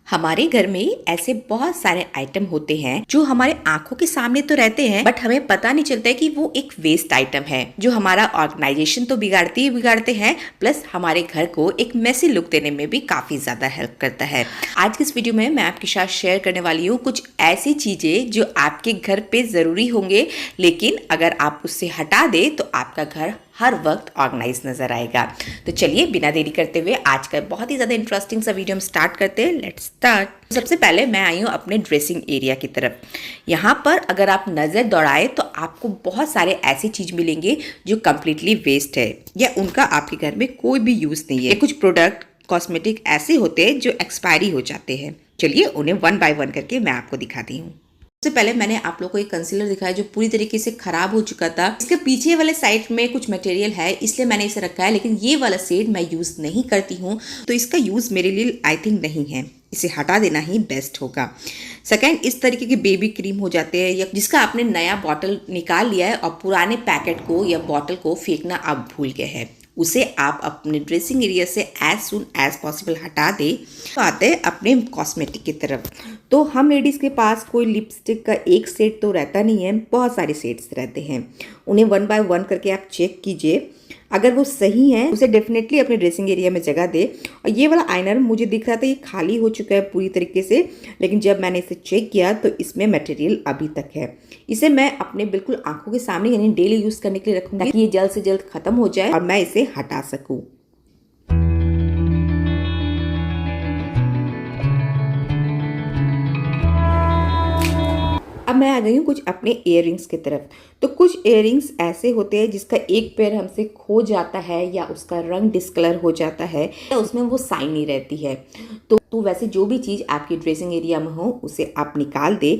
हमारे घर में ऐसे बहुत सारे आइटम होते हैं जो हमारे आंखों के सामने तो रहते हैं, बट हमें पता नहीं चलता है कि वो एक वेस्ट आइटम है जो हमारा ऑर्गेनाइजेशन तो बिगाड़ते ही बिगाड़ते हैं, प्लस हमारे घर को एक मेसी लुक देने में भी काफी ज्यादा हेल्प करता है। आज की इस वीडियो में मैं आपके साथ शेयर करने वाली हूँ कुछ ऐसी चीजें जो आपके घर पे जरूरी होंगे, लेकिन अगर आप उससे हटा दे तो आपका घर हर वक्त ऑर्गेनाइज नजर आएगा। तो चलिए बिना देरी करते हुए आज का बहुत ही ज़्यादा इंटरेस्टिंग सा वीडियो हम स्टार्ट करते हैं। Let's start. सबसे पहले मैं आई हूँ अपने ड्रेसिंग एरिया की तरफ। यहाँ पर अगर आप नज़र दौड़ाए तो आपको बहुत सारे ऐसी चीज़ मिलेंगे जो कम्प्लीटली वेस्ट है या उनका आपके घर में कोई भी यूज़ नहीं है। कुछ प्रोडक्ट कॉस्मेटिक ऐसे होते हैं जो एक्सपायरी हो जाते हैं। चलिए उन्हें वन बाय वन करके मैं आपको दिखाती हूँ। सबसे पहले मैंने आप लोगों को एक कंसीलर दिखाया जो पूरी तरीके से खराब हो चुका था। इसके पीछे वाले साइड में कुछ मटेरियल है इसलिए मैंने इसे रखा है, लेकिन ये वाला शेड मैं यूज नहीं करती हूँ तो इसका यूज मेरे लिए आई थिंक नहीं है, इसे हटा देना ही बेस्ट होगा। सेकंड, इस तरीके के बेबी क्रीम हो जाते हैं या जिसका आपने नया बॉटल निकाल लिया है और पुराने पैकेट को या बॉटल को फेंकना आप भूल गए हैं, उसे आप अपने ड्रेसिंग एरिया से एज सुन एज पॉसिबल हटा दे। तो आते हैं अपने कॉस्मेटिक की तरफ। तो हम लेडीज़ के पास कोई लिपस्टिक का एक सेट तो रहता नहीं है, बहुत सारे सेट्स रहते हैं। उन्हें वन बाय वन करके आप चेक कीजिए, अगर वो सही है उसे डेफिनेटली अपने ड्रेसिंग एरिया में जगह दे। और ये वाला आइनर मुझे दिख रहा था ये खाली हो चुका है पूरी तरीके से, लेकिन जब मैंने इसे चेक किया तो इसमें मटेरियल अभी तक है। इसे मैं अपने बिल्कुल आंखों के सामने यानी डेली यूज़ करने के लिए रखूँगी ताकि ये जल्द से जल्द खत्म हो जाए और मैं इसे हटा सकूँ। अब मैं आ गई हूँ कुछ अपने इयररिंग्स की तरफ। तो कुछ इयररिंग्स ऐसे होते हैं जिसका एक पेयर हमसे खो जाता है या उसका रंग डिस्कलर हो जाता है या उसमें वो साइन नहीं रहती है। तो वैसे जो भी चीज़ आपकी ड्रेसिंग एरिया में हो उसे आप निकाल दे।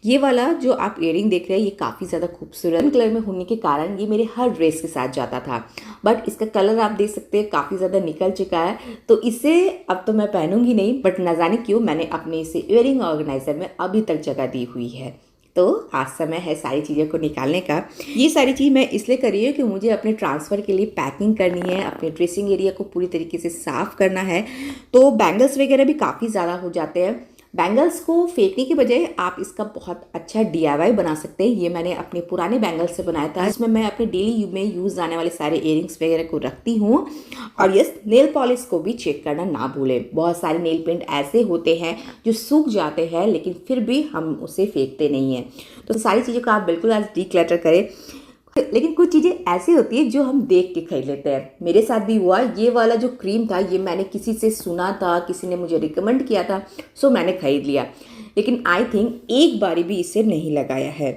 ये वाला जो आप इयररिंग देख रहे हैं ये काफ़ी ज़्यादा खूबसूरत कलर में होने के कारण ये मेरे हर ड्रेस के साथ जाता था, बट इसका कलर आप देख सकते हैं काफ़ी ज़्यादा निकल चुका है। तो इसे अब तो मैं पहनूंगी नहीं, बट न जाने क्यों मैंने अपने इसे इयररिंग ऑर्गेनाइजर में अभी तक जगह दी हुई है। तो आज समय है सारी चीज़ों को निकालने का। ये सारी चीज़ मैं इसलिए कर रही हूँ कि मुझे अपने ट्रांसफ़र के लिए पैकिंग करनी है, अपने ड्रेसिंग एरिया को पूरी तरीके से साफ़ करना है। तो बैंगल्स वगैरह भी काफ़ी ज़्यादा हो जाते हैं। बैंगल्स को फेंकने की बजाय आप इसका बहुत अच्छा DIY बना सकते हैं। ये मैंने अपने पुराने बैंगल्स से बनाया था, इसमें मैं अपने डेली में यूज़ आने वाले सारे इयररिंग्स वगैरह को रखती हूँ। और यस, नेल पॉलिश को भी चेक करना ना भूलें। बहुत सारे नेल पेंट ऐसे होते हैं जो सूख जाते हैं लेकिन फिर भी हम उसे फेंकते नहीं हैं। तो सारी चीज़ों का आप बिल्कुल आज डिक्लटर करें। लेकिन कुछ चीज़ें ऐसी होती है जो हम देख के खरीद लेते हैं। मेरे साथ भी हुआ। ये वाला जो क्रीम था ये मैंने किसी से सुना था, किसी ने मुझे रिकमेंड किया था, सो मैंने खरीद लिया, लेकिन आई थिंक एक बारी भी इसे नहीं लगाया है।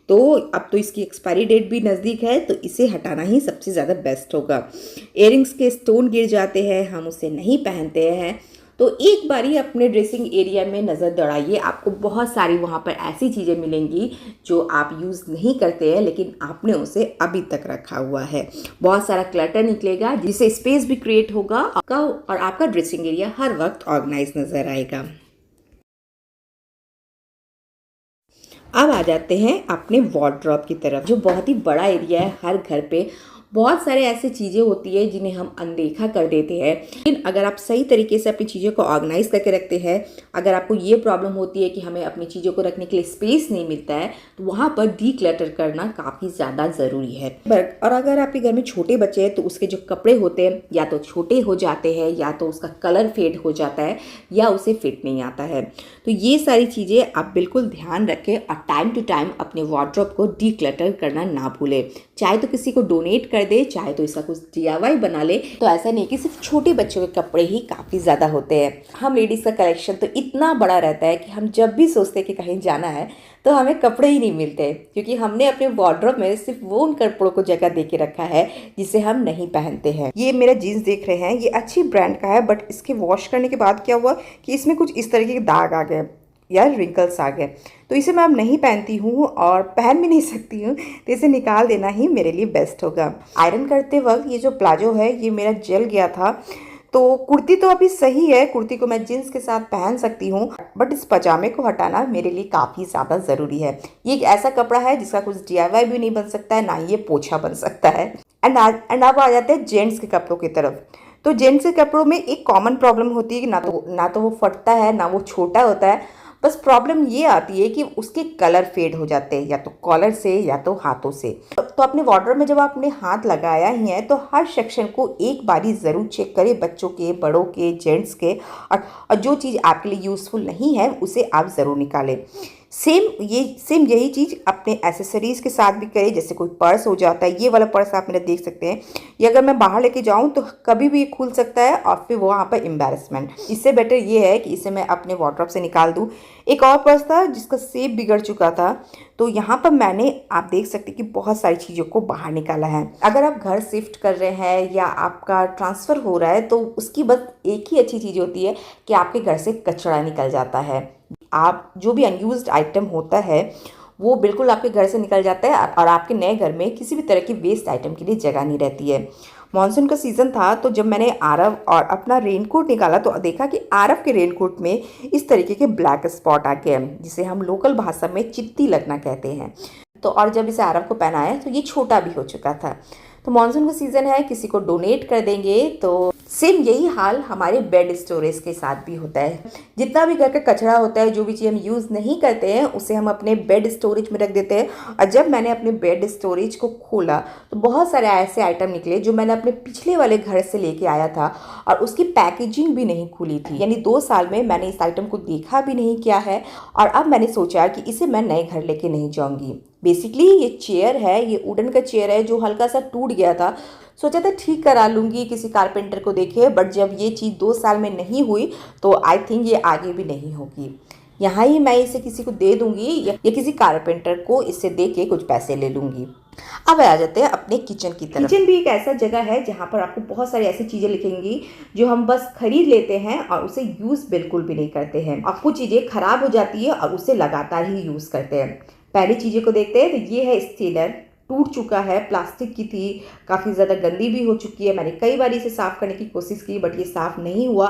तो अब तो इसकी एक्सपायरी डेट भी नज़दीक है तो इसे हटाना ही सबसे ज़्यादा बेस्ट होगा। इयररिंग्स के स्टोन गिर जाते हैं, हम उसे नहीं पहनते हैं, तो एक बारी अपने ड्रेसिंग एरिया में नज़र दौड़ाइए। आपको बहुत सारी वहाँ पर ऐसी चीज़ें मिलेंगी जो आप यूज़ नहीं करते हैं लेकिन आपने उसे अभी तक रखा हुआ है। बहुत सारा क्लटर निकलेगा जिससे स्पेस भी क्रिएट होगा और आपका ड्रेसिंग एरिया हर वक्त ऑर्गेनाइज नज़र आएगा। अब आ जाते हैं अपने वार्डरोब की तरफ, जो बहुत ही बड़ा एरिया है। हर घर पे बहुत सारे ऐसी चीज़ें होती है जिन्हें हम अनदेखा कर देते हैं, लेकिन अगर आप सही तरीके से अपनी चीज़ों को ऑर्गेनाइज करके रखते हैं, अगर आपको ये प्रॉब्लम होती है कि हमें अपनी चीज़ों को रखने के लिए स्पेस नहीं मिलता है, तो वहाँ पर डीक्लटर करना काफ़ी ज़्यादा ज़रूरी है। और अगर आपके घर में छोटे बच्चे हैं तो उसके जो कपड़े होते हैं या तो छोटे हो जाते हैं या तो उसका कलर फेड हो जाता है या उसे फिट नहीं आता है। तो ये सारी चीज़ें आप बिल्कुल ध्यान रखें और टाइम टू टाइम अपने वार्डरोब को डीक्लटर करना ना भूलें। चाहे तो किसी को डोनेट कर दे, चाहे तो इसका कुछ DIY बना ले। तो ऐसा नहीं कि सिर्फ छोटे बच्चों के कपड़े ही काफ़ी ज़्यादा होते हैं। हम लेडीज़ का कलेक्शन तो इतना बड़ा रहता है कि हम जब भी सोचते हैं कि कहीं जाना है तो हमें कपड़े ही नहीं मिलते, क्योंकि हमने अपने वार्डरोब में सिर्फ वो उन कपड़ों को जगह दे के रखा है जिसे हम नहीं पहनते हैं। ये मेरा जीन्स देख रहे हैं, ये अच्छी ब्रांड का है, बट इसके वॉश करने के बाद क्या हुआ कि इसमें कुछ इस तरीके के दाग आ गए या रिंकल्स आ गए, तो इसे मैं अब नहीं पहनती हूँ और पहन भी नहीं सकती हूँ, तो इसे निकाल देना ही मेरे लिए बेस्ट होगा। आयरन करते वक्त ये जो प्लाजो है ये मेरा जल गया था, तो कुर्ती तो अभी सही है, कुर्ती को मैं जीन्स के साथ पहन सकती हूँ, बट इस पजामे को हटाना मेरे लिए काफ़ी ज़्यादा ज़रूरी है। ये एक ऐसा कपड़ा है जिसका कुछ DIY भी नहीं बन सकता है, ना ही ये पोछा बन सकता है। एंड अब आ जाते हैं जेंट्स के कपड़ों की तरफ। तो जेंट्स के कपड़ों में एक कॉमन प्रॉब्लम होती है कि ना तो वो फटता है, ना वो छोटा होता है। बस प्रॉब्लम ये आती है कि उसके कलर फेड हो जाते हैं, या तो कॉलर से या तो हाथों से। तो अपने वार्डरोब में जब आपने हाथ लगाया ही है तो हर सेक्शन को एक बारी ज़रूर चेक करें, बच्चों के, बड़ों के, जेंट्स के, और जो चीज़ आपके लिए यूज़फुल नहीं है उसे आप ज़रूर निकालें। सेम यही चीज़ अपने एसेसरीज़ के साथ भी करें। जैसे कोई पर्स हो जाता है, ये वाला पर्स आप मेरा देख सकते हैं, ये अगर मैं बाहर लेके जाऊं तो कभी भी खुल सकता है और फिर वहाँ पर एम्बैरेसमेंट। इससे बेटर ये है कि इसे मैं अपने वार्डरोब से निकाल दूं। एक और पर्स था जिसका शेप बिगड़ चुका था, तो यहाँ पर मैंने, आप देख सकते हैं कि बहुत सारी चीज़ों को बाहर निकाला है। अगर आप घर शिफ्ट कर रहे हैं या आपका ट्रांसफ़र हो रहा है तो उसकी बस एक ही अच्छी चीज़ होती है कि आपके घर से कचरा निकल जाता है। आप जो भी अनयूज्ड आइटम होता है वो बिल्कुल आपके घर से निकल जाता है और आपके नए घर में किसी भी तरह की वेस्ट आइटम के लिए जगह नहीं रहती है। मॉनसून का सीज़न था तो जब मैंने आरव और अपना रेनकोट निकाला तो देखा कि आरव के रेनकोट में इस तरीके के ब्लैक स्पॉट आ गए, जिसे हम लोकल भाषा में चित्ती लगना कहते हैं। तो और जब इसे आरव को पहनाया तो ये छोटा भी हो चुका था। तो मॉनसून का सीज़न है, किसी को डोनेट कर देंगे। तो सेम यही हाल हमारे बेड स्टोरेज के साथ भी होता है। जितना भी घर का कचरा होता है, जो भी चीज़ हम यूज़ नहीं करते हैं उसे हम अपने बेड स्टोरेज में रख देते हैं। और जब मैंने अपने बेड स्टोरेज को खोला तो बहुत सारे ऐसे आइटम निकले जो मैंने अपने पिछले वाले घर से लेके आया था और उसकी पैकेजिंग भी नहीं खुली थी। यानी 2 साल में मैंने इस आइटम को देखा भी नहीं किया है और अब मैंने सोचा कि इसे मैं नए घर लेके नहीं जाऊँगी। बेसिकली ये चेयर है, ये वुडन का चेयर है जो हल्का सा टूट गया था। सोचा था ठीक करा लूँगी किसी कारपेंटर को देखे, बट जब ये चीज़ 2 साल में नहीं हुई तो आई थिंक ये आगे भी नहीं होगी। यहाँ ही मैं इसे किसी को दे दूँगी या किसी कारपेंटर को इसे दे के कुछ पैसे ले लूँगी। अब आ जाते हैं अपने किचन की तरफ। किचन भी एक ऐसा जगह है जहाँ पर आपको बहुत सारी ऐसी चीज़ें लिखेंगी जो हम बस खरीद लेते हैं और उसे यूज़ बिल्कुल भी नहीं करते हैं। और कुछ चीज़ें खराब हो जाती है और उसे लगातार ही यूज़ करते हैं। पहली चीज़ों को देखते हैं तो ये है स्टेनर, टूट चुका है, प्लास्टिक की थी, काफ़ी ज़्यादा गंदी भी हो चुकी है। मैंने कई बार इसे साफ़ करने की कोशिश की बट ये साफ़ नहीं हुआ,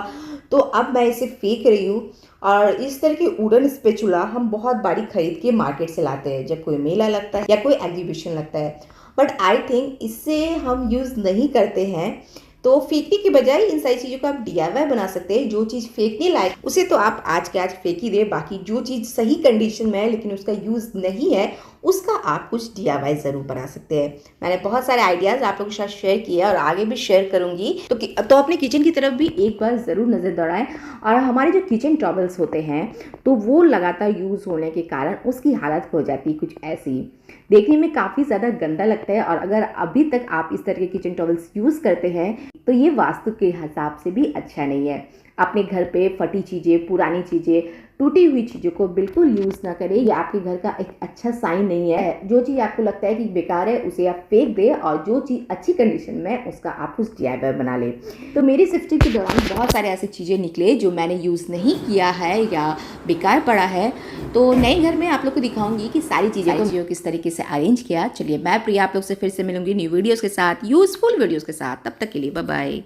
तो अब मैं इसे फेंक रही हूँ। और इस तरह के वुडन स्पैचुला हम बहुत बारी खरीद के मार्केट से लाते हैं जब कोई मेला लगता है या कोई एग्जीबिशन लगता है, बट आई थिंक इससे हम यूज़ नहीं करते हैं। तो फेंकने के बजाय इन सारी चीज़ों को आप DIY बना सकते हैं। जो चीज़ फेंकने लायक उसे तो आप आज के आज फेंक ही दें, बाकी जो चीज़ सही कंडीशन में है लेकिन उसका यूज़ नहीं है उसका आप कुछ DIY ज़रूर बना सकते हैं। मैंने बहुत सारे आइडियाज़ आप लोगों के साथ शेयर किए और आगे भी शेयर करूँगी। तो अपने किचन की तरफ भी एक बार ज़रूर नज़र दौड़ाएं। और हमारे जो किचन टॉवल्स होते हैं तो वो लगातार यूज़ होने के कारण उसकी हालत हो जाती है कुछ ऐसी, देखने में काफ़ी ज़्यादा गंदा लगता है। और अगर अभी तक आप इस तरह के किचन टॉवल्स यूज़ करते हैं तो ये वास्तु के हिसाब से भी अच्छा नहीं है। अपने घर पे फटी चीज़ें, पुरानी चीज़ें, टूटी हुई चीज़ों को बिल्कुल यूज़ ना करें। ये आपके घर का एक अच्छा साइन नहीं है। जो चीज़ आपको लगता है कि बेकार है उसे आप फेंक दें और जो चीज़ अच्छी कंडीशन में उसका आप कुछ DIY बना लें। तो मेरी शिफ्टिंग के दौरान बहुत सारे ऐसी चीज़ें निकले जो मैंने यूज़ नहीं किया है या बेकार पड़ा है। तो नए घर में आप लोग को दिखाऊंगी कि सारी चीज़ें को किस तरीके से अरेंज किया। चलिए मैं प्रिया आप लोग से फिर से मिलूंगी न्यू वीडियोज़ के साथ, यूज़फुल वीडियोज़ के साथ। तब तक के लिए बाय बाय।